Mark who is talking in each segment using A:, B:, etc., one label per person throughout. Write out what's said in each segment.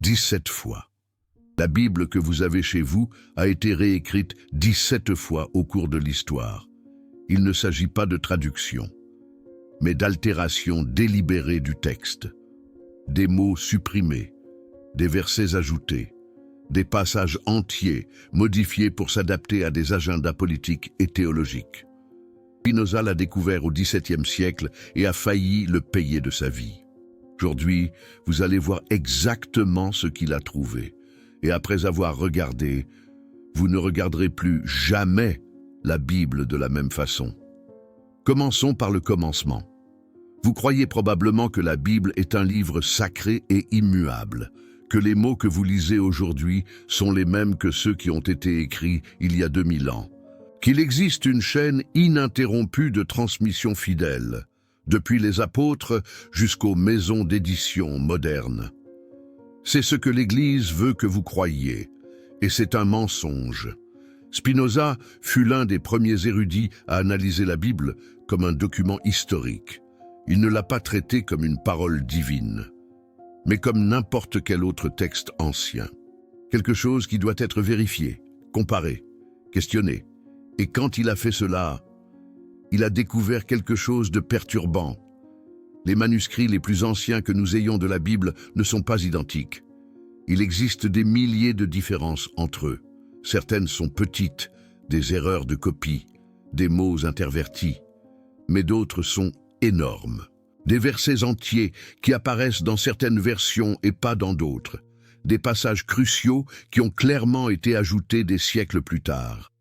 A: 17 fois. La Bible que vous avez chez vous a été réécrite 17 fois au cours de l'histoire. Il ne s'agit pas de traduction, mais d'altération délibérée du texte. Des mots supprimés, des versets ajoutés, des passages entiers modifiés pour s'adapter à des agendas politiques et théologiques. Spinoza l'a découvert au XVIIe siècle et a failli le payer de sa vie. Aujourd'hui, vous allez voir exactement ce qu'il a trouvé. Et après avoir regardé, vous ne regarderez plus jamais la Bible de la même façon. Commençons par le commencement. Vous croyez probablement que la Bible est un livre sacré et immuable, que les mots que vous lisez aujourd'hui sont les mêmes que ceux qui ont été écrits il y a 2000 ans, qu'il existe une chaîne ininterrompue de transmission fidèle, depuis les apôtres jusqu'aux maisons d'édition modernes. C'est ce que l'Église veut que vous croyiez, et c'est un mensonge. Spinoza fut l'un des premiers érudits à analyser la Bible comme un document historique. Il ne l'a pas traité comme une parole divine, mais comme n'importe quel autre texte ancien. Quelque chose qui doit être vérifié, comparé, questionné. Et quand il a fait cela, il a découvert quelque chose de perturbant. Les manuscrits les plus anciens que nous ayons de la Bible ne sont pas identiques. Il existe des milliers de différences entre eux. Certaines sont petites, des erreurs de copie, des mots intervertis, mais d'autres sont énormes. Des versets entiers qui apparaissent dans certaines versions et pas dans d'autres. Des passages cruciaux qui ont clairement été ajoutés des siècles plus tard.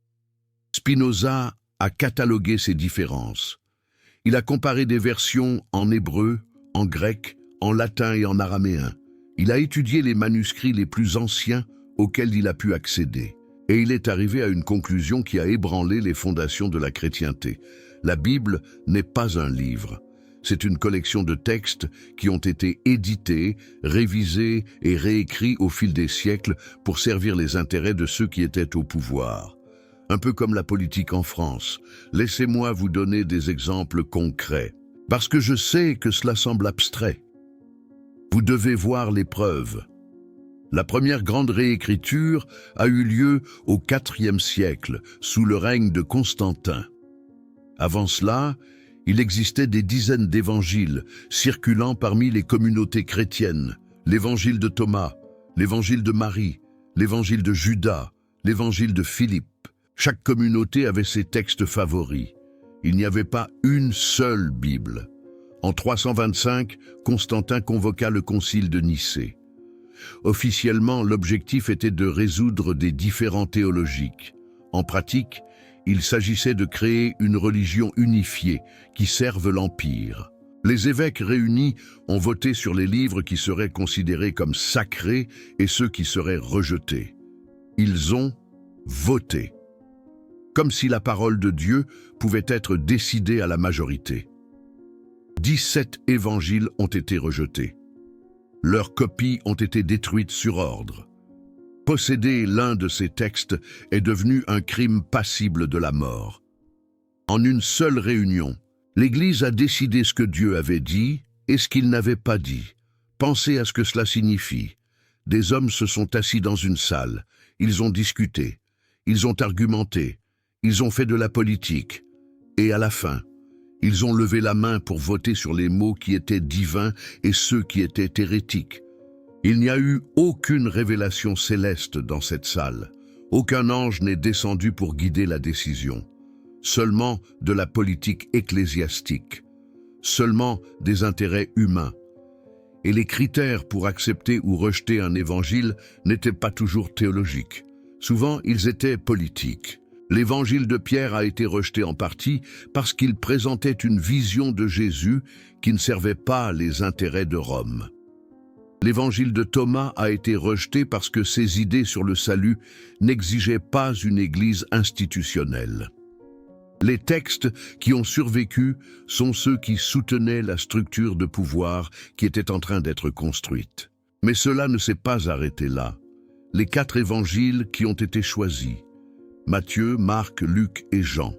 A: Spinoza a catalogué ces différences. Il a comparé des versions en hébreu, en grec, en latin et en araméen. Il a étudié les manuscrits les plus anciens auxquels il a pu accéder. Et il est arrivé à une conclusion qui a ébranlé les fondations de la chrétienté. La Bible n'est pas un livre. C'est une collection de textes qui ont été édités, révisés et réécrits au fil des siècles pour servir les intérêts de ceux qui étaient au pouvoir. Un peu comme la politique en France. Laissez-moi vous donner des exemples concrets, parce que je sais que cela semble abstrait. Vous devez voir les preuves. La première grande réécriture a eu lieu au IVe siècle, sous le règne de Constantin. Avant cela, il existait des dizaines d'évangiles circulant parmi les communautés chrétiennes. L'évangile de Thomas, l'évangile de Marie, l'évangile de Judas, l'évangile de Philippe. Chaque communauté avait ses textes favoris. Il n'y avait pas une seule Bible. En 325, Constantin convoqua le concile de Nicée. Officiellement, l'objectif était de résoudre des différends théologiques. En pratique, il s'agissait de créer une religion unifiée qui serve l'Empire. Les évêques réunis ont voté sur les livres qui seraient considérés comme sacrés et ceux qui seraient rejetés. Ils ont voté, comme si la parole de Dieu pouvait être décidée à la majorité. 17 évangiles ont été rejetés. Leurs copies ont été détruites sur ordre. Posséder l'un de ces textes est devenu un crime passible de la mort. En une seule réunion, l'Église a décidé ce que Dieu avait dit et ce qu'il n'avait pas dit. Pensez à ce que cela signifie. Des hommes se sont assis dans une salle, ils ont discuté, ils ont argumenté, ils ont fait de la politique, et à la fin, ils ont levé la main pour voter sur les mots qui étaient divins et ceux qui étaient hérétiques. Il n'y a eu aucune révélation céleste dans cette salle. Aucun ange n'est descendu pour guider la décision. Seulement de la politique ecclésiastique. Seulement des intérêts humains. Et les critères pour accepter ou rejeter un évangile n'étaient pas toujours théologiques. Souvent, ils étaient politiques. L'évangile de Pierre a été rejeté en partie parce qu'il présentait une vision de Jésus qui ne servait pas les intérêts de Rome. L'évangile de Thomas a été rejeté parce que ses idées sur le salut n'exigeaient pas une église institutionnelle. Les textes qui ont survécu sont ceux qui soutenaient la structure de pouvoir qui était en train d'être construite. Mais cela ne s'est pas arrêté là. Les 4 évangiles qui ont été choisis, Matthieu, Marc, Luc et Jean,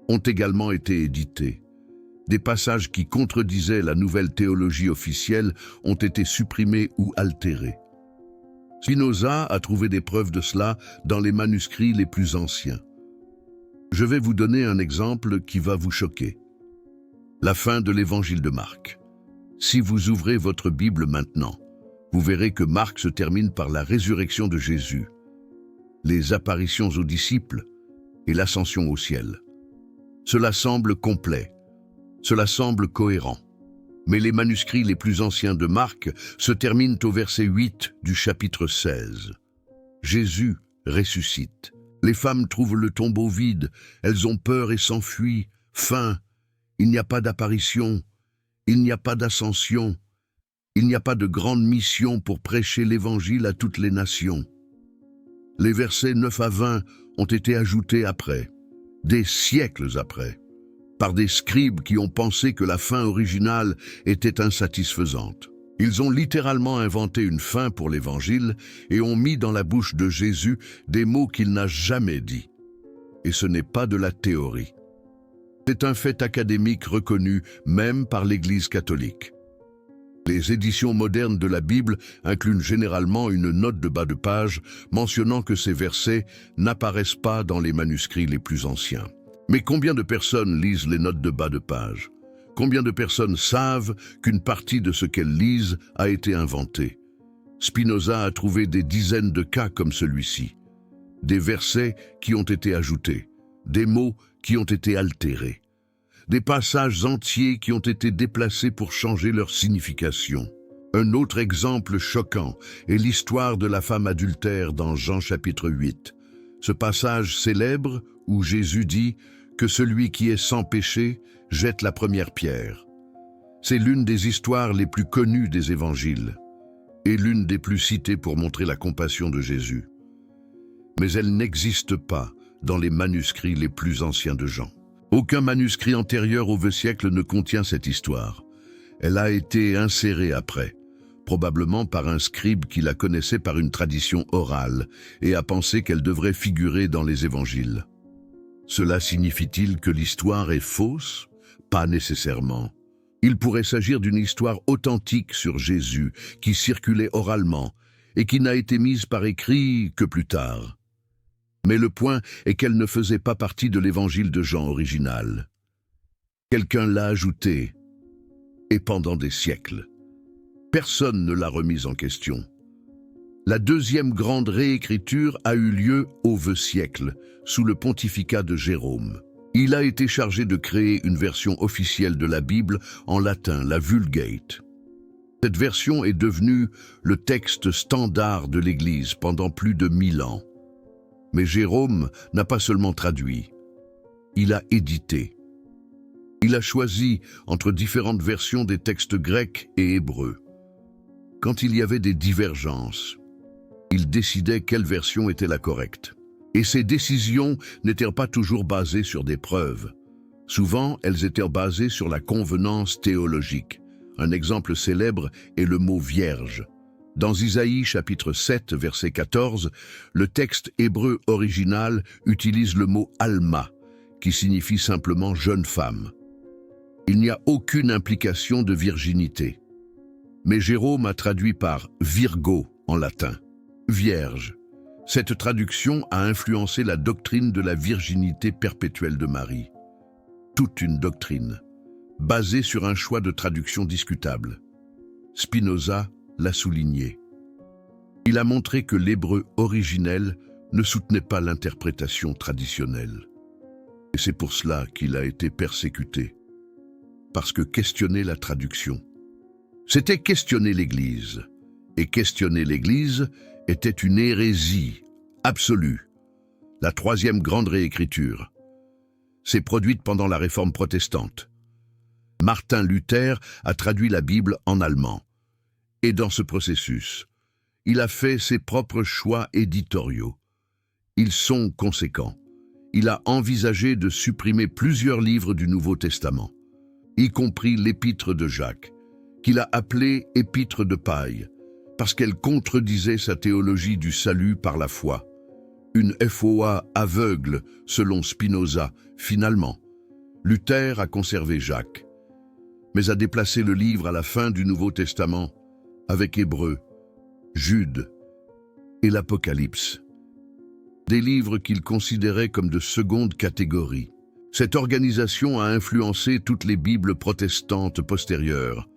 A: ont également été édités. Des passages qui contredisaient la nouvelle théologie officielle ont été supprimés ou altérés. Spinoza a trouvé des preuves de cela dans les manuscrits les plus anciens. Je vais vous donner un exemple qui va vous choquer. La fin de l'évangile de Marc. Si vous ouvrez votre Bible maintenant, vous verrez que Marc se termine par la résurrection de Jésus, les apparitions aux disciples et l'ascension au ciel. Cela semble complet, cela semble cohérent. Mais les manuscrits les plus anciens de Marc se terminent au verset 8 du chapitre 16. Jésus ressuscite. Les femmes trouvent le tombeau vide, elles ont peur et s'enfuient. Fin, il n'y a pas d'apparition, il n'y a pas d'ascension, il n'y a pas de grande mission pour prêcher l'évangile à toutes les nations. Les versets 9 à 20 ont été ajoutés après, des siècles après, par des scribes qui ont pensé que la fin originale était insatisfaisante. Ils ont littéralement inventé une fin pour l'évangile et ont mis dans la bouche de Jésus des mots qu'il n'a jamais dits. Et ce n'est pas de la théorie. C'est un fait académique reconnu même par l'Église catholique. Les éditions modernes de la Bible incluent généralement une note de bas de page mentionnant que ces versets n'apparaissent pas dans les manuscrits les plus anciens. Mais combien de personnes lisent les notes de bas de page? Combien de personnes savent qu'une partie de ce qu'elles lisent a été inventée? Spinoza a trouvé des dizaines de cas comme celui-ci. Des versets qui ont été ajoutés, des mots qui ont été altérés, des passages entiers qui ont été déplacés pour changer leur signification. Un autre exemple choquant est l'histoire de la femme adultère dans Jean chapitre 8. Ce passage célèbre où Jésus dit que celui qui est sans péché jette la première pierre. C'est l'une des histoires les plus connues des évangiles et l'une des plus citées pour montrer la compassion de Jésus. Mais elle n'existe pas dans les manuscrits les plus anciens de Jean. Aucun manuscrit antérieur au vieux siècle ne contient cette histoire. Elle a été insérée après, probablement par un scribe qui la connaissait par une tradition orale et a pensé qu'elle devrait figurer dans les évangiles. Cela signifie-t-il que l'histoire est fausse? Pas nécessairement. Il pourrait s'agir d'une histoire authentique sur Jésus qui circulait oralement et qui n'a été mise par écrit que plus tard. Mais le point est qu'elle ne faisait pas partie de l'évangile de Jean original. Quelqu'un l'a ajoutée, et pendant des siècles. Personne ne l'a remise en question. La deuxième grande réécriture a eu lieu au vieux siècle, sous le pontificat de Jérôme. Il a été chargé de créer une version officielle de la Bible en latin, la Vulgate. Cette version est devenue le texte standard de l'Église pendant plus de 1000 ans. Mais Jérôme n'a pas seulement traduit, il a édité. Il a choisi entre différentes versions des textes grecs et hébreux. Quand il y avait des divergences, il décidait quelle version était la correcte. Et ces décisions n'étaient pas toujours basées sur des preuves. Souvent, elles étaient basées sur la convenance théologique. Un exemple célèbre est le mot « vierge ». Dans Isaïe chapitre 7, verset 14, le texte hébreu original utilise le mot « alma », qui signifie simplement « jeune femme ». Il n'y a aucune implication de virginité. Mais Jérôme a traduit par « virgo » en latin, « vierge ». Cette traduction a influencé la doctrine de la virginité perpétuelle de Marie. Toute une doctrine, basée sur un choix de traduction discutable. Spinoza l'a souligné. Il a montré que l'hébreu originel ne soutenait pas l'interprétation traditionnelle. Et c'est pour cela qu'il a été persécuté. Parce que questionner la traduction, c'était questionner l'Église. Et questionner l'Église était une hérésie absolue. La troisième grande réécriture s'est produite pendant la Réforme protestante. Martin Luther a traduit la Bible en allemand. Et dans ce processus, il a fait ses propres choix éditoriaux. Ils sont conséquents. Il a envisagé de supprimer plusieurs livres du Nouveau Testament, y compris l'Épître de Jacques, qu'il a appelée Épître de paille, parce qu'elle contredisait sa théologie du salut par la foi. Une foi aveugle, selon Spinoza. Finalement, Luther a conservé Jacques, mais a déplacé le livre à la fin du Nouveau Testament avec Hébreux, Jude et l'Apocalypse, des livres qu'il considérait comme de seconde catégorie. Cette organisation a influencé toutes les Bibles protestantes postérieures,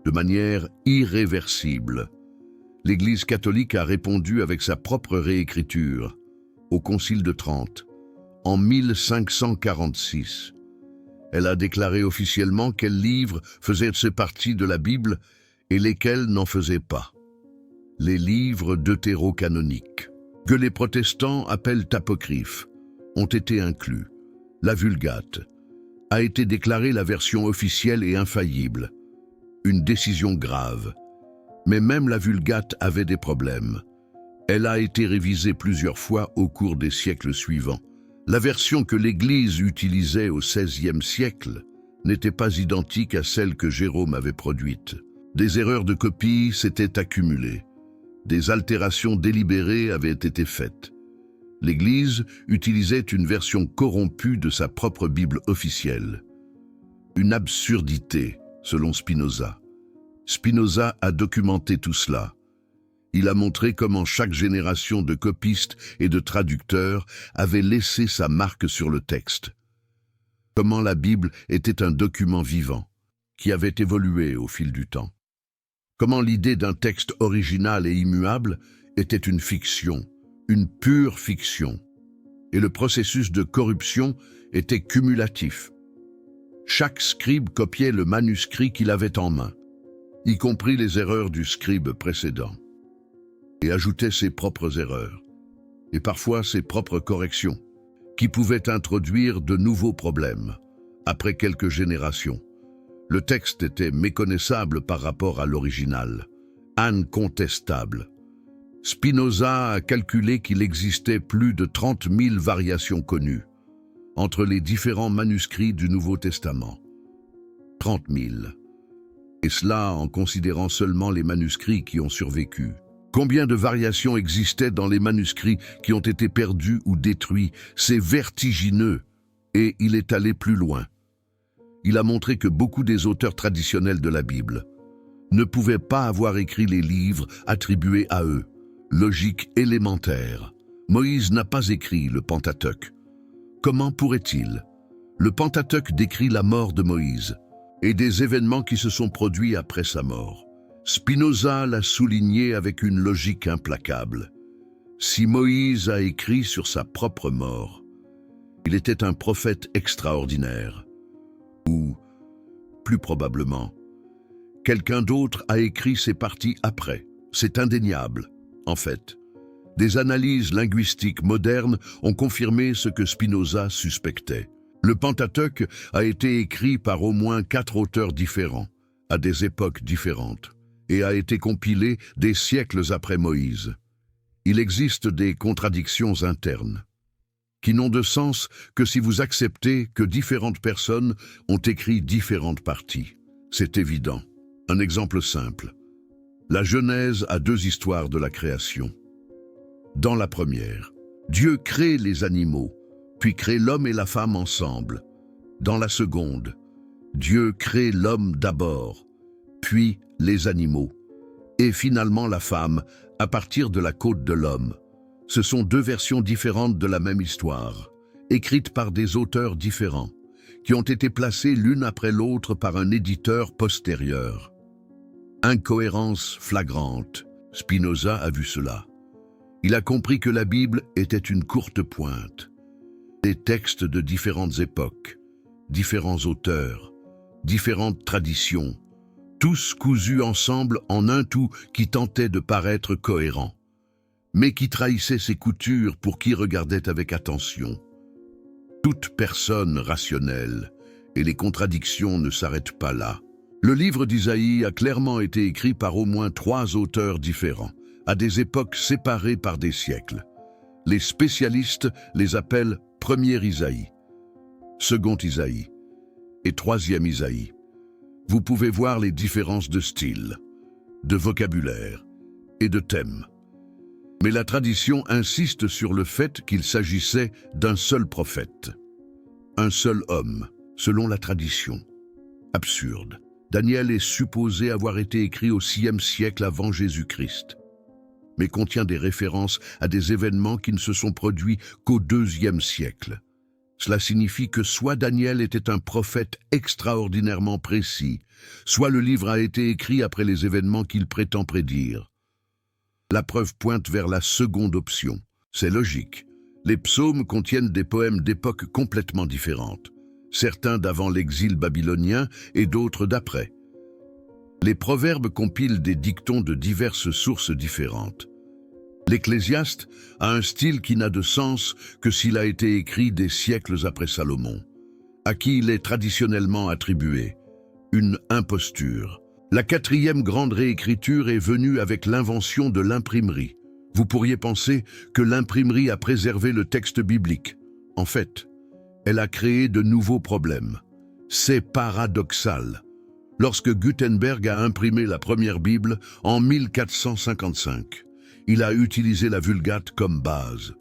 A: de manière irréversible. L'Église catholique a répondu avec sa propre réécriture, au Concile de Trente, en 1546. Elle a déclaré officiellement quels livres faisaient partie de la Bible et lesquels n'en faisaient pas. Les livres deutérocanoniques, que les protestants appellent apocryphes, ont été inclus. La Vulgate a été déclarée la version officielle et infaillible. Une décision grave. Mais même la Vulgate avait des problèmes. Elle a été révisée plusieurs fois au cours des siècles suivants. La version que l'Église utilisait au XVIe siècle n'était pas identique à celle que Jérôme avait produite. Des erreurs de copie s'étaient accumulées. Des altérations délibérées avaient été faites. L'Église utilisait une version corrompue de sa propre Bible officielle. Une absurdité, selon Spinoza. Spinoza a documenté tout cela. Il a montré comment chaque génération de copistes et de traducteurs avait laissé sa marque sur le texte. Comment la Bible était un document vivant, qui avait évolué au fil du temps. Comment l'idée d'un texte original et immuable était une fiction, une pure fiction. Et le processus de corruption était cumulatif. Chaque scribe copiait le manuscrit qu'il avait en main, y compris les erreurs du scribe précédent, et ajoutait ses propres erreurs, et parfois ses propres corrections, qui pouvaient introduire de nouveaux problèmes. Après quelques générations, le texte était méconnaissable par rapport à l'original, incontestable. Spinoza a calculé qu'il existait plus de 30 000 variations connues entre les différents manuscrits du Nouveau Testament. 30 000. Et cela en considérant seulement les manuscrits qui ont survécu. Combien de variations existaient dans les manuscrits qui ont été perdus ou détruits? C'est vertigineux. Et il est allé plus loin. Il a montré que beaucoup des auteurs traditionnels de la Bible ne pouvaient pas avoir écrit les livres attribués à eux. Logique élémentaire. Moïse n'a pas écrit le Pentateuque. Comment pourrait-il? Le Pentateuque décrit la mort de Moïse et des événements qui se sont produits après sa mort. Spinoza l'a souligné avec une logique implacable. Si Moïse a écrit sur sa propre mort, il était un prophète extraordinaire. Ou, plus probablement, quelqu'un d'autre a écrit ces parties après. C'est indéniable, en fait. Des analyses linguistiques modernes ont confirmé ce que Spinoza suspectait. Le Pentateuque a été écrit par au moins 4 auteurs différents, à des époques différentes, et a été compilé des siècles après Moïse. Il existe des contradictions internes, qui n'ont de sens que si vous acceptez que différentes personnes ont écrit différentes parties. C'est évident. Un exemple simple. La Genèse a 2 histoires de la création. Dans la première, Dieu crée les animaux, puis crée l'homme et la femme ensemble. Dans la seconde, Dieu crée l'homme d'abord, puis les animaux, et finalement la femme à partir de la côte de l'homme. Ce sont 2 versions différentes de la même histoire, écrites par des auteurs différents, qui ont été placées l'une après l'autre par un éditeur postérieur. Incohérence flagrante. Spinoza a vu cela. Il a compris que la Bible était une courte pointe. Des textes de différentes époques, différents auteurs, différentes traditions, tous cousus ensemble en un tout qui tentait de paraître cohérent, mais qui trahissait ses coutures pour qui regardait avec attention. Toute personne rationnelle, et les contradictions ne s'arrêtent pas là. Le livre d'Isaïe a clairement été écrit par au moins 3 auteurs différents, à des époques séparées par des siècles. Les spécialistes les appellent premier Isaïe, second Isaïe et troisième Isaïe. Vous pouvez voir les différences de style, de vocabulaire et de thème. Mais la tradition insiste sur le fait qu'il s'agissait d'un seul prophète, un seul homme, selon la tradition. Absurde. Daniel est supposé avoir été écrit au 6e siècle avant Jésus-Christ. mais contient des références à des événements qui ne se sont produits qu'au IIe siècle. Cela signifie que soit Daniel était un prophète extraordinairement précis, soit le livre a été écrit après les événements qu'il prétend prédire. La preuve pointe vers la seconde option. C'est logique. Les psaumes contiennent des poèmes d'époques complètement différentes, certains d'avant l'exil babylonien et d'autres d'après. Les proverbes compilent des dictons de diverses sources différentes. L'Ecclésiaste a un style qui n'a de sens que s'il a été écrit des siècles après Salomon, à qui il est traditionnellement attribué une imposture. La quatrième grande réécriture est venue avec l'invention de l'imprimerie. Vous pourriez penser que l'imprimerie a préservé le texte biblique. En fait, elle a créé de nouveaux problèmes. C'est paradoxal. Lorsque Gutenberg a imprimé la première Bible en 1455, il a utilisé la Vulgate comme base.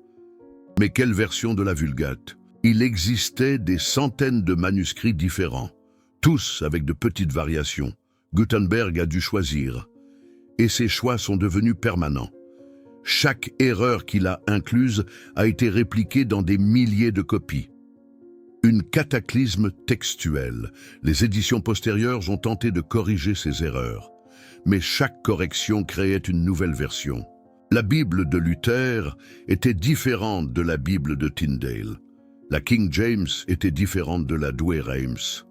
A: Mais quelle version de la Vulgate? Il existait des centaines de manuscrits différents, tous avec de petites variations. Gutenberg a dû choisir, et ces choix sont devenus permanents. Chaque erreur qu'il a incluse a été répliquée dans des milliers de copies. Une cataclysme textuel. Les éditions postérieures ont tenté de corriger ces erreurs, mais chaque correction créait une nouvelle version. La Bible de Luther était différente de la Bible de Tyndale. La King James était différente de la Douay-Rheims.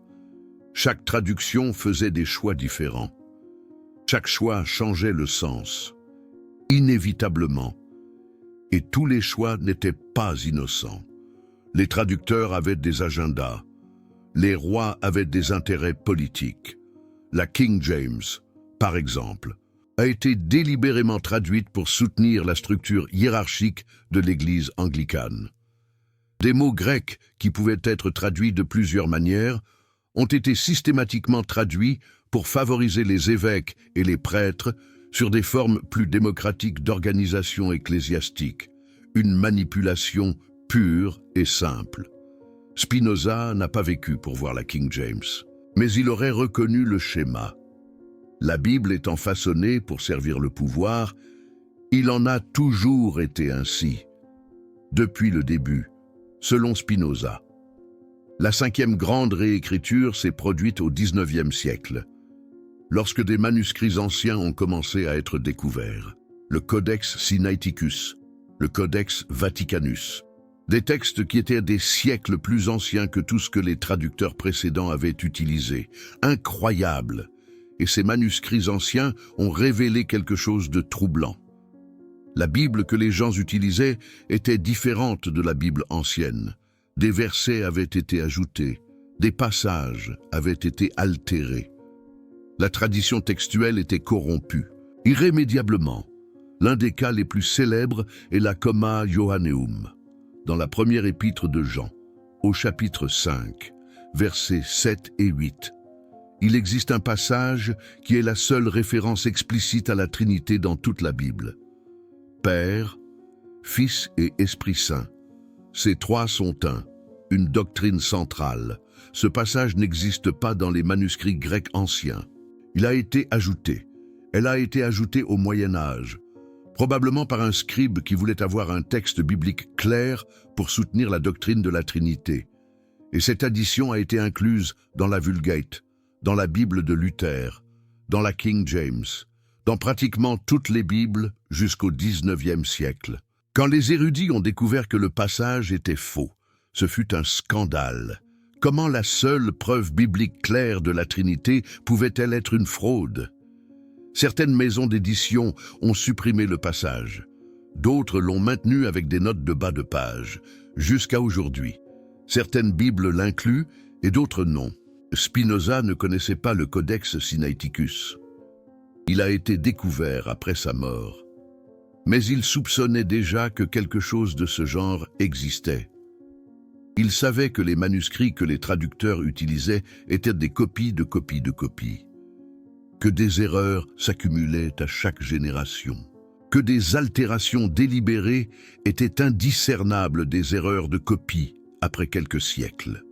A: Chaque traduction faisait des choix différents. Chaque choix changeait le sens, inévitablement. Et tous les choix n'étaient pas innocents. Les traducteurs avaient des agendas. Les rois avaient des intérêts politiques. La King James, par exemple, a été délibérément traduite pour soutenir la structure hiérarchique de l'Église anglicane. Des mots grecs qui pouvaient être traduits de plusieurs manières ont été systématiquement traduits pour favoriser les évêques et les prêtres sur des formes plus démocratiques d'organisation ecclésiastique, une manipulation pure et simple. Spinoza n'a pas vécu pour voir la King James, mais il aurait reconnu le schéma. La Bible étant façonnée pour servir le pouvoir, il en a toujours été ainsi, depuis le début, selon Spinoza. La cinquième grande réécriture s'est produite au XIXe siècle, lorsque des manuscrits anciens ont commencé à être découverts. Le Codex Sinaiticus, le Codex Vaticanus, des textes qui étaient des siècles plus anciens que tout ce que les traducteurs précédents avaient utilisé. Incroyable! Et ces manuscrits anciens ont révélé quelque chose de troublant. La Bible que les gens utilisaient était différente de la Bible ancienne. Des versets avaient été ajoutés, des passages avaient été altérés. La tradition textuelle était corrompue, irrémédiablement. L'un des cas les plus célèbres est la Comma Johanneum, dans la première épître de Jean, au chapitre 5, versets 7 et 8. Il existe un passage qui est la seule référence explicite à la Trinité dans toute la Bible. Père, Fils et Esprit Saint. Ces trois sont un, une doctrine centrale. Ce passage n'existe pas dans les manuscrits grecs anciens. Il a été ajouté. Elle a été ajoutée au Moyen Âge, probablement par un scribe qui voulait avoir un texte biblique clair pour soutenir la doctrine de la Trinité. Et cette addition a été incluse dans la Vulgate, dans la Bible de Luther, dans la King James, dans pratiquement toutes les Bibles jusqu'au XIXe siècle. Quand les érudits ont découvert que le passage était faux, ce fut un scandale. Comment la seule preuve biblique claire de la Trinité pouvait-elle être une fraude? Certaines maisons d'édition ont supprimé le passage. D'autres l'ont maintenu avec des notes de bas de page, jusqu'à aujourd'hui. Certaines Bibles l'incluent et d'autres non. Spinoza ne connaissait pas le Codex Sinaiticus. Il a été découvert après sa mort. Mais il soupçonnait déjà que quelque chose de ce genre existait. Il savait que les manuscrits que les traducteurs utilisaient étaient des copies de copies de copies. Que des erreurs s'accumulaient à chaque génération. Que des altérations délibérées étaient indiscernables des erreurs de copie après quelques siècles.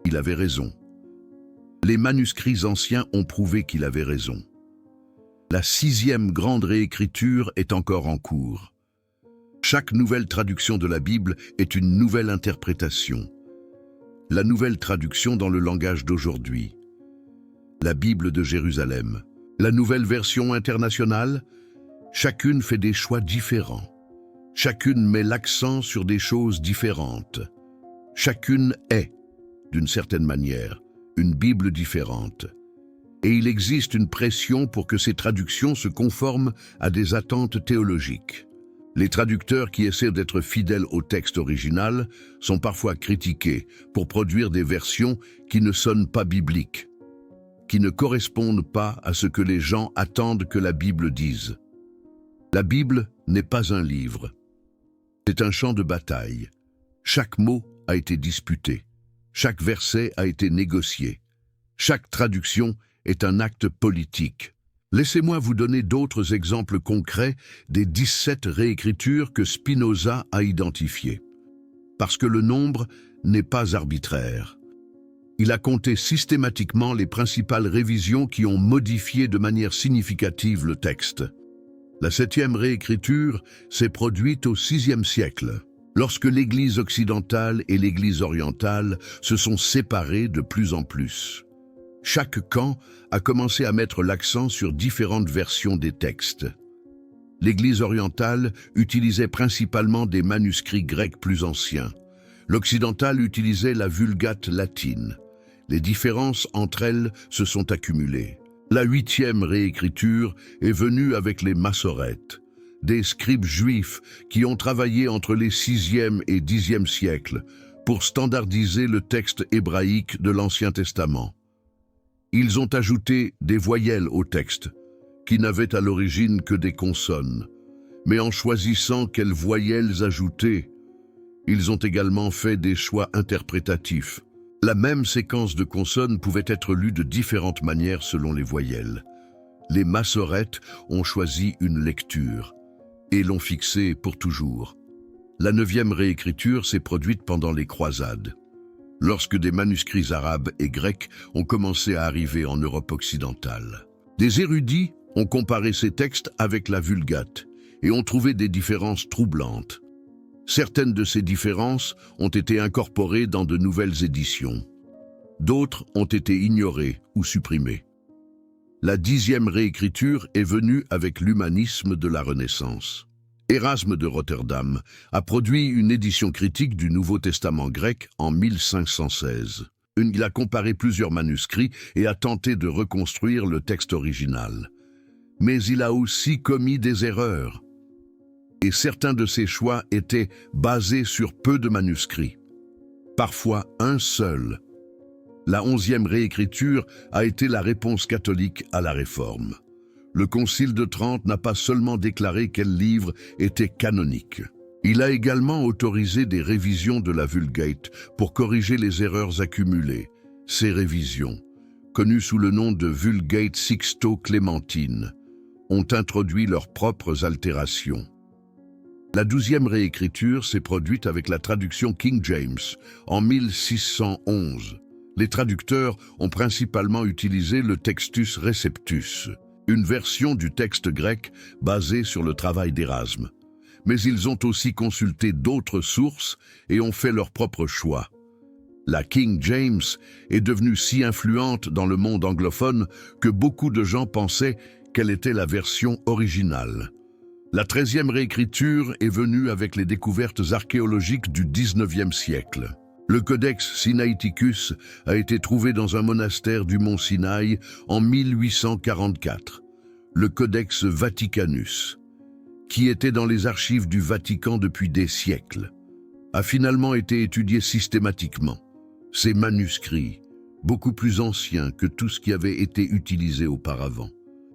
A: Il avait raison. Les manuscrits anciens ont prouvé qu'il avait raison. La 6e grande réécriture est encore en cours. Chaque nouvelle traduction de la Bible est une nouvelle interprétation. La nouvelle traduction dans le langage d'aujourd'hui. La Bible de Jérusalem. La nouvelle version internationale. Chacune fait des choix différents. Chacune met l'accent sur des choses différentes. Chacune est, d'une certaine manière, une Bible différente. Et il existe une pression pour que ces traductions se conforment à des attentes théologiques. Les traducteurs qui essaient d'être fidèles au texte original sont parfois critiqués pour produire des versions qui ne sonnent pas bibliques, qui ne correspondent pas à ce que les gens attendent que la Bible dise. La Bible n'est pas un livre. C'est un champ de bataille. Chaque mot a été disputé. Chaque verset a été négocié. Chaque traduction est un acte politique. Laissez-moi vous donner d'autres exemples concrets des 17 réécritures que Spinoza a identifiées. Parce que le nombre n'est pas arbitraire. Il a compté systématiquement les principales révisions qui ont modifié de manière significative le texte. La 7e réécriture s'est produite au VIe siècle, lorsque l'Église occidentale et l'Église orientale se sont séparées de plus en plus. Chaque camp a commencé à mettre l'accent sur différentes versions des textes. L'Église orientale utilisait principalement des manuscrits grecs plus anciens. L'occidentale utilisait la Vulgate latine. Les différences entre elles se sont accumulées. La 8e réécriture est venue avec les Massorètes, des scribes juifs qui ont travaillé entre les 6e et 10e siècles pour standardiser le texte hébraïque de l'Ancien Testament. Ils ont ajouté des voyelles au texte, qui n'avaient à l'origine que des consonnes. Mais en choisissant quelles voyelles ajouter, ils ont également fait des choix interprétatifs. La même séquence de consonnes pouvait être lue de différentes manières selon les voyelles. Les Massorètes ont choisi une lecture et l'ont fixée pour toujours. La 9e réécriture s'est produite pendant les croisades, lorsque des manuscrits arabes et grecs ont commencé à arriver en Europe occidentale. Des érudits ont comparé ces textes avec la Vulgate et ont trouvé des différences troublantes. Certaines de ces différences ont été incorporées dans de nouvelles éditions. D'autres ont été ignorées ou supprimées. La 10e réécriture est venue avec l'humanisme de la Renaissance. Érasme de Rotterdam a produit une édition critique du Nouveau Testament grec en 1516. Il a comparé plusieurs manuscrits et a tenté de reconstruire le texte original. Mais il a aussi commis des erreurs. Et certains de ses choix étaient basés sur peu de manuscrits. Parfois un seul. La 11e réécriture a été la réponse catholique à la Réforme. Le Concile de Trente n'a pas seulement déclaré quel livre était canonique. Il a également autorisé des révisions de la Vulgate pour corriger les erreurs accumulées. Ces révisions, connues sous le nom de Vulgate Sixto-Clémentine, ont introduit leurs propres altérations. La 12e réécriture s'est produite avec la traduction King James en 1611. Les traducteurs ont principalement utilisé le Textus Receptus, une version du texte grec basée sur le travail d'Érasme. Mais ils ont aussi consulté d'autres sources et ont fait leur propre choix. La King James est devenue si influente dans le monde anglophone que beaucoup de gens pensaient qu'elle était la version originale. La 13e réécriture est venue avec les découvertes archéologiques du 19e siècle. Le Codex Sinaiticus a été trouvé dans un monastère du mont Sinaï en 1844. Le Codex Vaticanus, qui était dans les archives du Vatican depuis des siècles, a finalement été étudié systématiquement. Ces manuscrits, beaucoup plus anciens que tout ce qui avait été utilisé auparavant,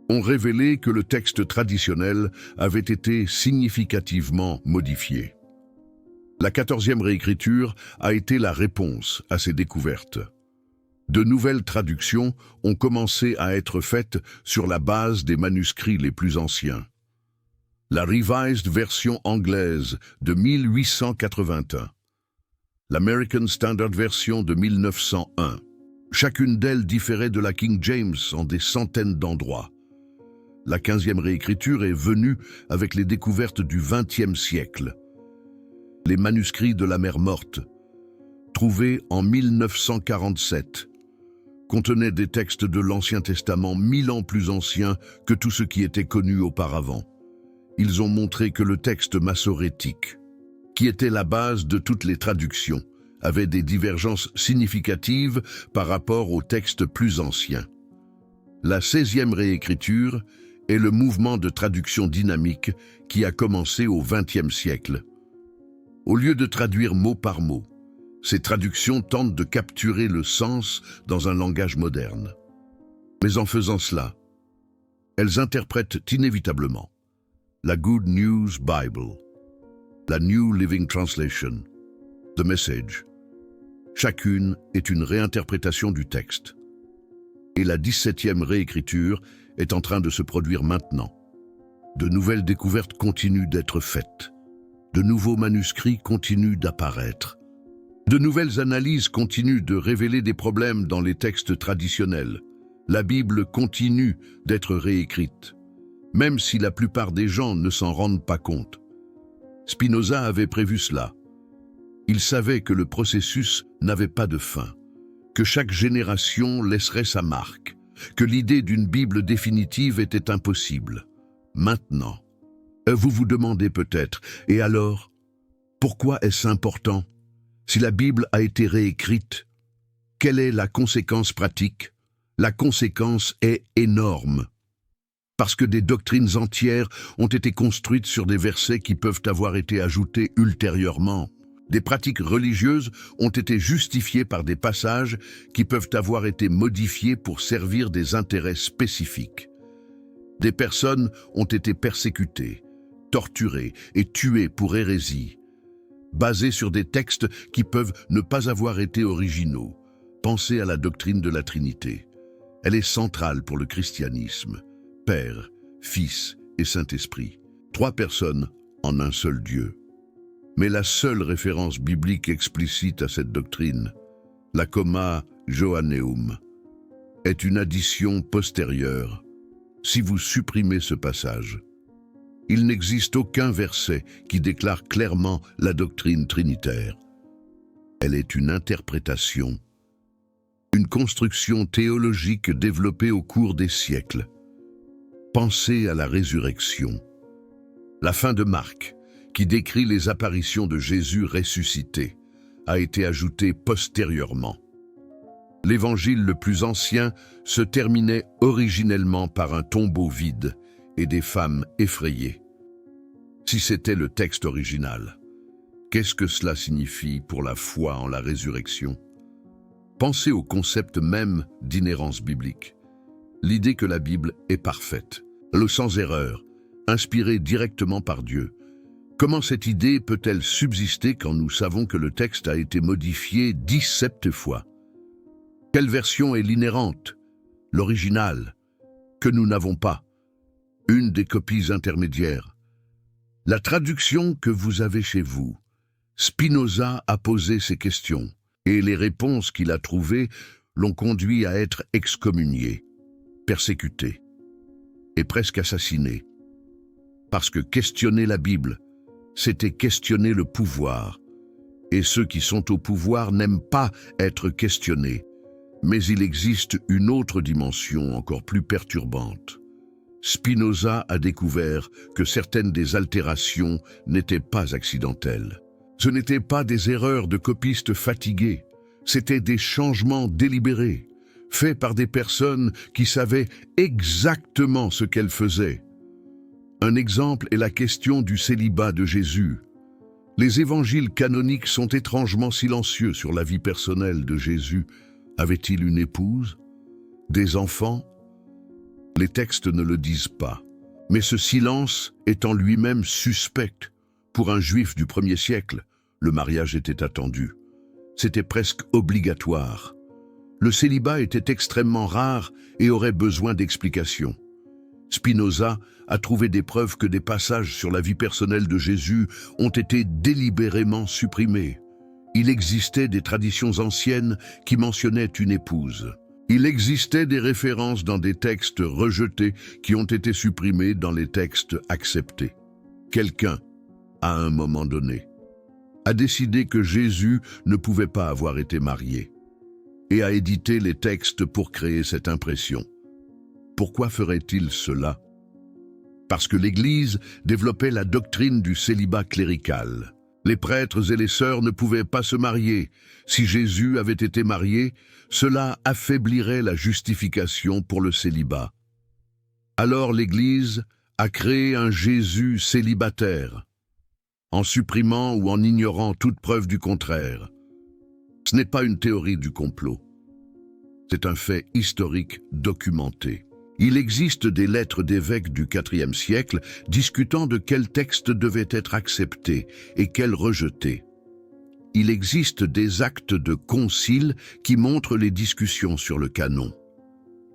A: ont révélé que le texte traditionnel avait été significativement modifié. La 14e réécriture a été la réponse à ces découvertes. De nouvelles traductions ont commencé à être faites sur la base des manuscrits les plus anciens. La Revised Version anglaise de 1881, l'American Standard Version de 1901. Chacune d'elles différait de la King James en des centaines d'endroits. La 15e réécriture est venue avec les découvertes du XXe siècle. Les manuscrits de la Mer Morte, trouvés en 1947, contenaient des textes de l'Ancien Testament 1000 ans plus anciens que tout ce qui était connu auparavant. Ils ont montré que le texte massorétique, qui était la base de toutes les traductions, avait des divergences significatives par rapport aux textes plus anciens. La 16e réécriture est le mouvement de traduction dynamique qui a commencé au XXe siècle. Au lieu de traduire mot par mot, ces traductions tentent de capturer le sens dans un langage moderne. Mais en faisant cela, elles interprètent inévitablement la Good News Bible, la New Living Translation, The Message. Chacune est une réinterprétation du texte. Et la 17e réécriture est en train de se produire maintenant. De nouvelles découvertes continuent d'être faites. De nouveaux manuscrits continuent d'apparaître. De nouvelles analyses continuent de révéler des problèmes dans les textes traditionnels. La Bible continue d'être réécrite, même si la plupart des gens ne s'en rendent pas compte. Spinoza avait prévu cela. Il savait que le processus n'avait pas de fin, que chaque génération laisserait sa marque, que l'idée d'une Bible définitive était impossible. Maintenant, vous vous demandez peut-être, et alors, pourquoi est-ce important? Si la Bible a été réécrite, quelle est la conséquence pratique? La conséquence est énorme. Parce que des doctrines entières ont été construites sur des versets qui peuvent avoir été ajoutés ultérieurement. Des pratiques religieuses ont été justifiées par des passages qui peuvent avoir été modifiés pour servir des intérêts spécifiques. Des personnes ont été persécutées, torturées et tuées pour hérésie, basées sur des textes qui peuvent ne pas avoir été originaux. Pensez à la doctrine de la Trinité. Elle est centrale pour le christianisme. Père, Fils et Saint-Esprit. 3 personnes en un seul Dieu. Mais la seule référence biblique explicite à cette doctrine, la Comma Johanneum, est une addition postérieure. Si vous supprimez ce passage, il n'existe aucun verset qui déclare clairement la doctrine trinitaire. Elle est une interprétation, une construction théologique développée au cours des siècles. Pensez à la résurrection. La fin de Marc, qui décrit les apparitions de Jésus ressuscité, a été ajoutée postérieurement. L'évangile le plus ancien se terminait originellement par un tombeau vide et des femmes effrayées. Si c'était le texte original, qu'est-ce que cela signifie pour la foi en la résurrection? Pensez au concept même d'inhérence biblique. L'idée que la Bible est parfaite, le sans erreur, inspirée directement par Dieu. Comment cette idée peut-elle subsister quand nous savons que le texte a été modifié 17 fois? Quelle version est l'inhérente, l'original, que nous n'avons pas? Une des copies intermédiaires. La traduction que vous avez chez vous. Spinoza a posé ces questions, et les réponses qu'il a trouvées l'ont conduit à être excommunié, persécuté, et presque assassiné. Parce que questionner la Bible, c'était questionner le pouvoir. Et ceux qui sont au pouvoir n'aiment pas être questionnés. Mais il existe une autre dimension encore plus perturbante. Spinoza a découvert que certaines des altérations n'étaient pas accidentelles. Ce n'étaient pas des erreurs de copistes fatigués, c'étaient des changements délibérés, faits par des personnes qui savaient exactement ce qu'elles faisaient. Un exemple est la question du célibat de Jésus. Les évangiles canoniques sont étrangement silencieux sur la vie personnelle de Jésus. Avait-il une épouse? Des enfants? Les textes ne le disent pas. Mais ce silence est en lui-même suspect. Pour un juif du 1er siècle, le mariage était attendu. C'était presque obligatoire. Le célibat était extrêmement rare et aurait besoin d'explications. Spinoza a trouvé des preuves que des passages sur la vie personnelle de Jésus ont été délibérément supprimés. Il existait des traditions anciennes qui mentionnaient une épouse. Il existait des références dans des textes rejetés qui ont été supprimés dans les textes acceptés. Quelqu'un, à un moment donné, a décidé que Jésus ne pouvait pas avoir été marié et a édité les textes pour créer cette impression. Pourquoi ferait-il cela? Parce que l'Église développait la doctrine du célibat clérical. Les prêtres et les sœurs ne pouvaient pas se marier. Si Jésus avait été marié, cela affaiblirait la justification pour le célibat. Alors l'Église a créé un Jésus célibataire, en supprimant ou en ignorant toute preuve du contraire. Ce n'est pas une théorie du complot. C'est un fait historique documenté. Il existe des lettres d'évêques du IVe siècle discutant de quels textes devaient être acceptés et quels rejetés. Il existe des actes de concile qui montrent les discussions sur le canon.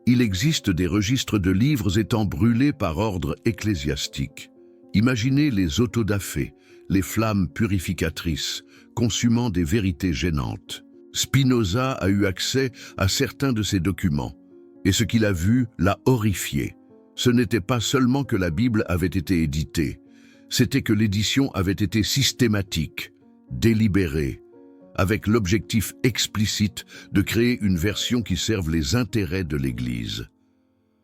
A: Il existe des registres de livres étant brûlés par ordre ecclésiastique. Imaginez les autodafés, les flammes purificatrices, consumant des vérités gênantes. Spinoza a eu accès à certains de ces documents. Et ce qu'il a vu l'a horrifié. Ce n'était pas seulement que la Bible avait été éditée, c'était que l'édition avait été systématique, délibérée, avec l'objectif explicite de créer une version qui serve les intérêts de l'Église.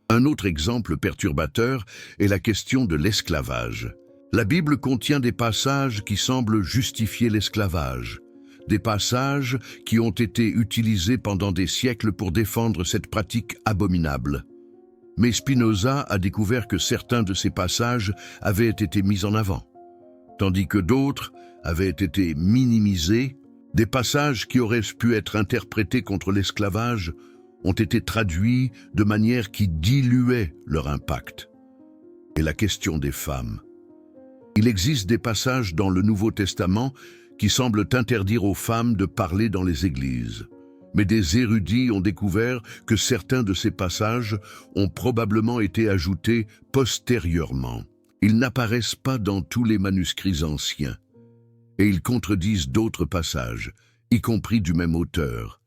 A: Un autre exemple perturbateur est la question de l'esclavage. La Bible contient des passages qui semblent justifier l'esclavage. Des passages qui ont été utilisés pendant des siècles pour défendre cette pratique abominable. Mais Spinoza a découvert que certains de ces passages avaient été mis en avant, tandis que d'autres avaient été minimisés. Des passages qui auraient pu être interprétés contre l'esclavage ont été traduits de manière qui diluait leur impact. Et la question des femmes. Il existe des passages dans le Nouveau Testament qui semblent interdire aux femmes de parler dans les églises. Mais des érudits ont découvert que certains de ces passages ont probablement été ajoutés postérieurement. Ils n'apparaissent pas dans tous les manuscrits anciens, et ils contredisent d'autres passages, y compris du même auteur,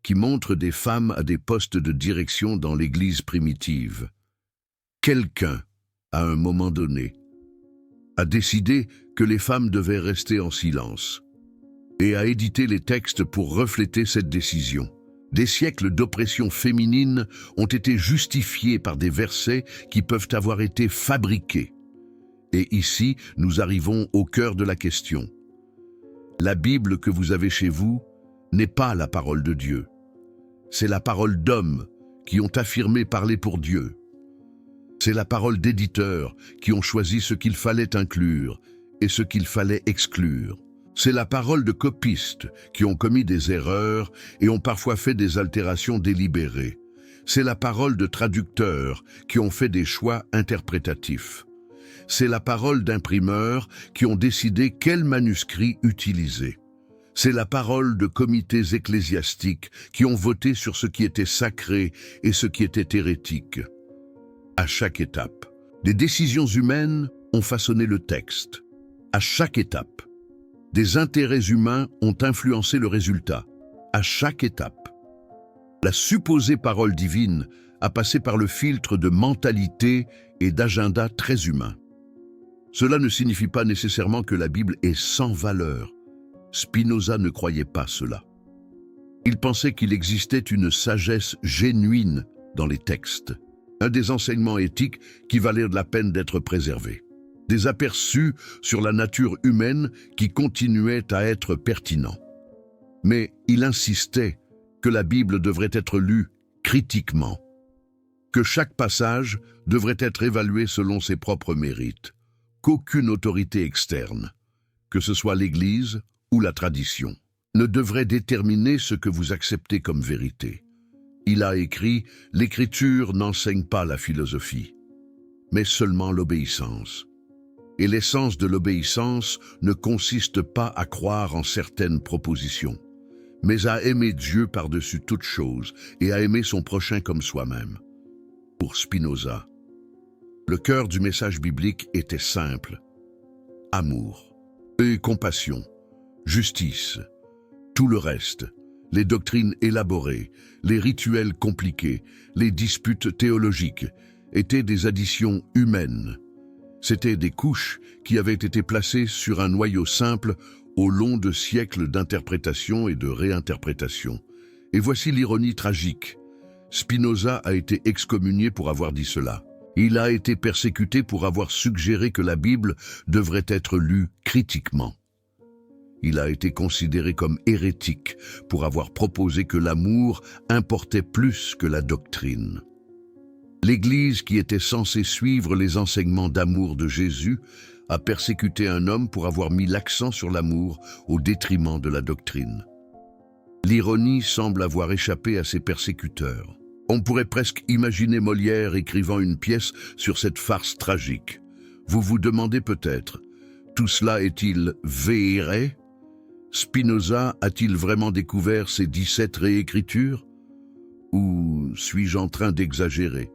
A: qui montrent des femmes à des postes de direction dans l'Église primitive. Quelqu'un, à un moment donné, a décidé que les femmes devaient rester en silence et a édité les textes pour refléter cette décision. Des siècles d'oppression féminine ont été justifiés par des versets qui peuvent avoir été fabriqués. Et ici, nous arrivons au cœur de la question. La Bible que vous avez chez vous n'est pas la parole de Dieu. C'est la parole d'hommes qui ont affirmé parler pour Dieu. C'est la parole d'éditeurs qui ont choisi ce qu'il fallait inclure et ce qu'il fallait exclure. C'est la parole de copistes qui ont commis des erreurs et ont parfois fait des altérations délibérées. C'est la parole de traducteurs qui ont fait des choix interprétatifs. C'est la parole d'imprimeurs qui ont décidé quel manuscrit utiliser. C'est la parole de comités ecclésiastiques qui ont voté sur ce qui était sacré et ce qui était hérétique. À chaque étape, des décisions humaines ont façonné le texte. À chaque étape, des intérêts humains ont influencé le résultat. À chaque étape, la supposée parole divine a passé par le filtre de mentalité et d'agenda très humain. Cela ne signifie pas nécessairement que la Bible est sans valeur. Spinoza ne croyait pas cela. Il pensait qu'il existait une sagesse génuine dans les textes, un des enseignements éthiques qui valaient la peine d'être préservés, des aperçus sur la nature humaine qui continuaient à être pertinents. Mais il insistait que la Bible devrait être lue critiquement, que chaque passage devrait être évalué selon ses propres mérites, qu'aucune autorité externe, que ce soit l'Église ou la tradition, ne devrait déterminer ce que vous acceptez comme vérité. Il a écrit « L'Écriture n'enseigne pas la philosophie, mais seulement l'obéissance. Et l'essence de l'obéissance ne consiste pas à croire en certaines propositions, mais à aimer Dieu par-dessus toute chose et à aimer son prochain comme soi-même. » Pour Spinoza, le cœur du message biblique était simple. Amour et compassion, justice, tout le reste, Les doctrines élaborées, les rituels compliqués, les disputes théologiques étaient des additions humaines. C'étaient des couches qui avaient été placées sur un noyau simple au long de siècles d'interprétation et de réinterprétation. Et voici l'ironie tragique. Spinoza a été excommunié pour avoir dit cela. Il a été persécuté pour avoir suggéré que la Bible devrait être lue critiquement. Il a été considéré comme hérétique pour avoir proposé que l'amour importait plus que la doctrine. L'Église, qui était censée suivre les enseignements d'amour de Jésus, a persécuté un homme pour avoir mis l'accent sur l'amour au détriment de la doctrine. L'ironie semble avoir échappé à ses persécuteurs. On pourrait presque imaginer Molière écrivant une pièce sur cette farce tragique. Vous vous demandez peut-être, tout cela est-il vrai? Spinoza a-t-il vraiment découvert ces 17 réécritures? Ou suis-je en train d'exagérer?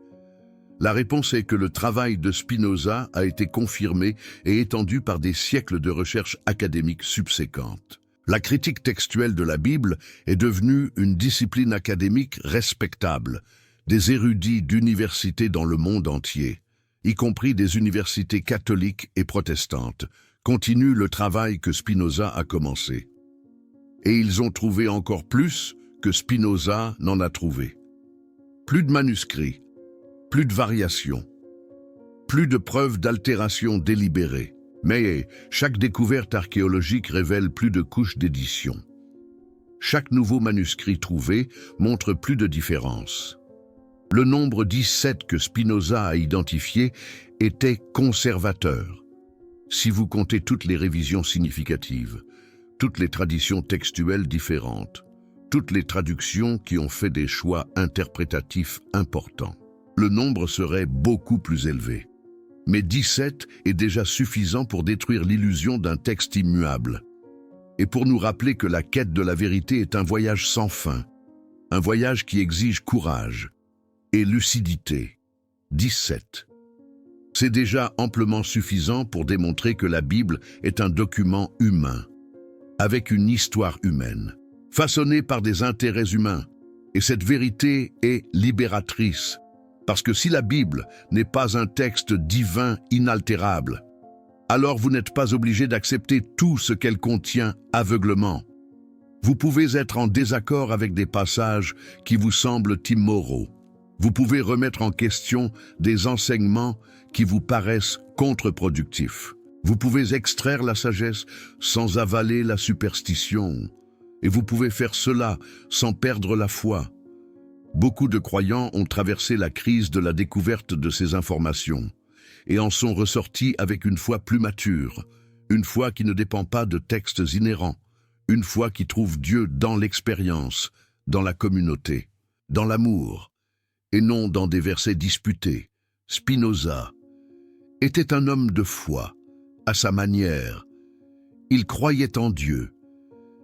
A: La réponse est que le travail de Spinoza a été confirmé et étendu par des siècles de recherches académiques subséquentes. La critique textuelle de la Bible est devenue une discipline académique respectable. Des érudits d'universités dans le monde entier, y compris des universités catholiques et protestantes, continuent le travail que Spinoza a commencé. Et ils ont trouvé encore plus que Spinoza n'en a trouvé. Plus de manuscrits, plus de variations, plus de preuves d'altération délibérée. Mais chaque découverte archéologique révèle plus de couches d'édition. Chaque nouveau manuscrit trouvé montre plus de différences. Le nombre 17 que Spinoza a identifié était conservateur. Si vous comptez toutes les révisions significatives, toutes les traditions textuelles différentes, toutes les traductions qui ont fait des choix interprétatifs importants, le nombre serait beaucoup plus élevé. Mais 17 est déjà suffisant pour détruire l'illusion d'un texte immuable et pour nous rappeler que la quête de la vérité est un voyage sans fin, un voyage qui exige courage et lucidité. 17. C'est déjà amplement suffisant pour démontrer que la Bible est un document humain, avec une histoire humaine, façonnée par des intérêts humains. Et cette vérité est libératrice. Parce que si la Bible n'est pas un texte divin inaltérable, alors vous n'êtes pas obligé d'accepter tout ce qu'elle contient aveuglement. Vous pouvez être en désaccord avec des passages qui vous semblent immoraux. Vous pouvez remettre en question des enseignements qui vous paraissent contre-productifs. Vous pouvez extraire la sagesse sans avaler la superstition. Et vous pouvez faire cela sans perdre la foi. Beaucoup de croyants ont traversé la crise de la découverte de ces informations et en sont ressortis avec une foi plus mature, une foi qui ne dépend pas de textes inhérents, une foi qui trouve Dieu dans l'expérience, dans la communauté, dans l'amour, et non dans des versets disputés. Spinoza était un homme de foi, à sa manière. Il croyait en Dieu,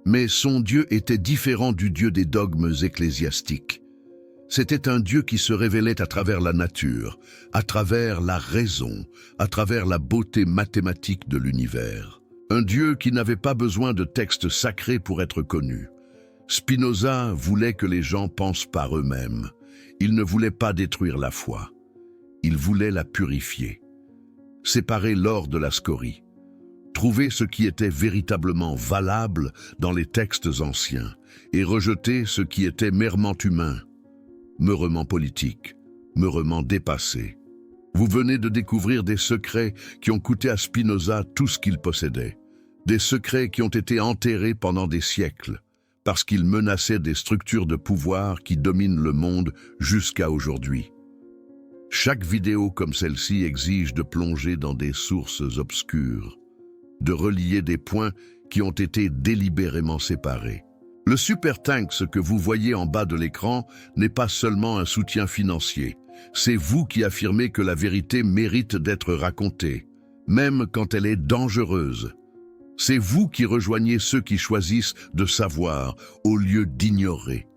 A: mais son Dieu était différent du Dieu des dogmes ecclésiastiques. C'était un Dieu qui se révélait à travers la nature, à travers la raison, à travers la beauté mathématique de l'univers. Un Dieu qui n'avait pas besoin de textes sacrés pour être connu. Spinoza voulait que les gens pensent par eux-mêmes. Il ne voulait pas détruire la foi. Il voulait la purifier. Séparer l'or de la scorie. Trouver ce qui était véritablement valable dans les textes anciens et rejeter ce qui était merement humain. Meurement politique, meurement dépassé. Vous venez de découvrir des secrets qui ont coûté à Spinoza tout ce qu'il possédait. Des secrets qui ont été enterrés pendant des siècles, parce qu'ils menaçaient des structures de pouvoir qui dominent le monde jusqu'à aujourd'hui. Chaque vidéo comme celle-ci exige de plonger dans des sources obscures, de relier des points qui ont été délibérément séparés. Le Super Tanks que vous voyez en bas de l'écran n'est pas seulement un soutien financier. C'est vous qui affirmez que la vérité mérite d'être racontée, même quand elle est dangereuse. C'est vous qui rejoignez ceux qui choisissent de savoir au lieu d'ignorer.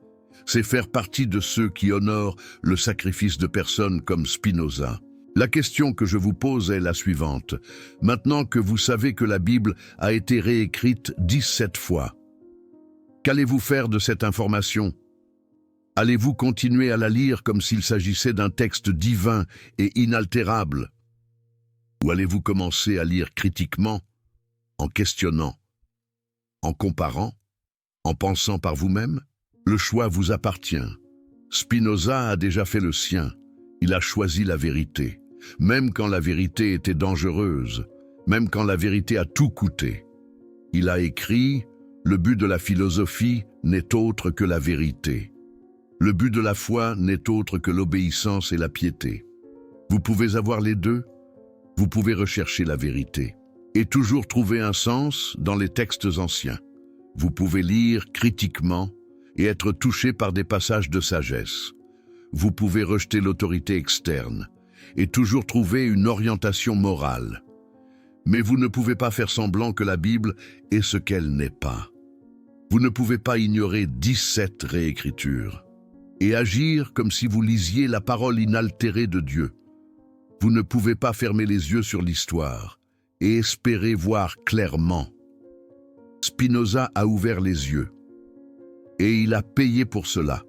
A: C'est faire partie de ceux qui honorent le sacrifice de personnes comme Spinoza. La question que je vous pose est la suivante. Maintenant que vous savez que la Bible a été réécrite 17 fois, Qu'allez-vous faire de cette information? Allez-vous continuer à la lire comme s'il s'agissait d'un texte divin et inaltérable? Ou allez-vous commencer à lire critiquement, en questionnant, en comparant, en pensant par vous-même? Le choix vous appartient. Spinoza a déjà fait le sien. Il a choisi la vérité, même quand la vérité était dangereuse, même quand la vérité a tout coûté. Il a écrit « Le but de la philosophie n'est autre que la vérité. Le but de la foi n'est autre que l'obéissance et la piété. » Vous pouvez avoir les deux. Vous pouvez rechercher la vérité et toujours trouver un sens dans les textes anciens. Vous pouvez lire critiquement et être touché par des passages de sagesse. Vous pouvez rejeter l'autorité externe et toujours trouver une orientation morale. Mais vous ne pouvez pas faire semblant que la Bible est ce qu'elle n'est pas. Vous ne pouvez pas ignorer 17 réécritures et agir comme si vous lisiez la parole inaltérée de Dieu. Vous ne pouvez pas fermer les yeux sur l'histoire et espérer voir clairement. Spinoza a ouvert les yeux et il a payé pour cela.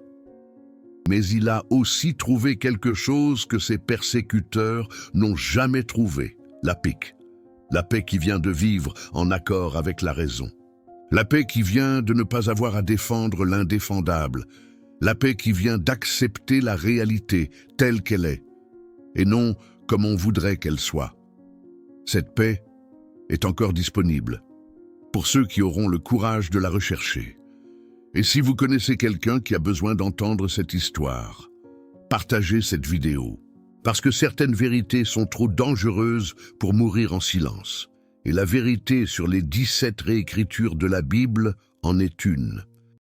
A: Mais il a aussi trouvé quelque chose que ses persécuteurs n'ont jamais trouvé, la paix. La paix qui vient de vivre en accord avec la raison. La paix qui vient de ne pas avoir à défendre l'indéfendable. La paix qui vient d'accepter la réalité telle qu'elle est, et non comme on voudrait qu'elle soit. Cette paix est encore disponible pour ceux qui auront le courage de la rechercher. Et si vous connaissez quelqu'un qui a besoin d'entendre cette histoire, partagez cette vidéo, parce que certaines vérités sont trop dangereuses pour mourir en silence. Et la vérité sur les 17 réécritures de la Bible en est une.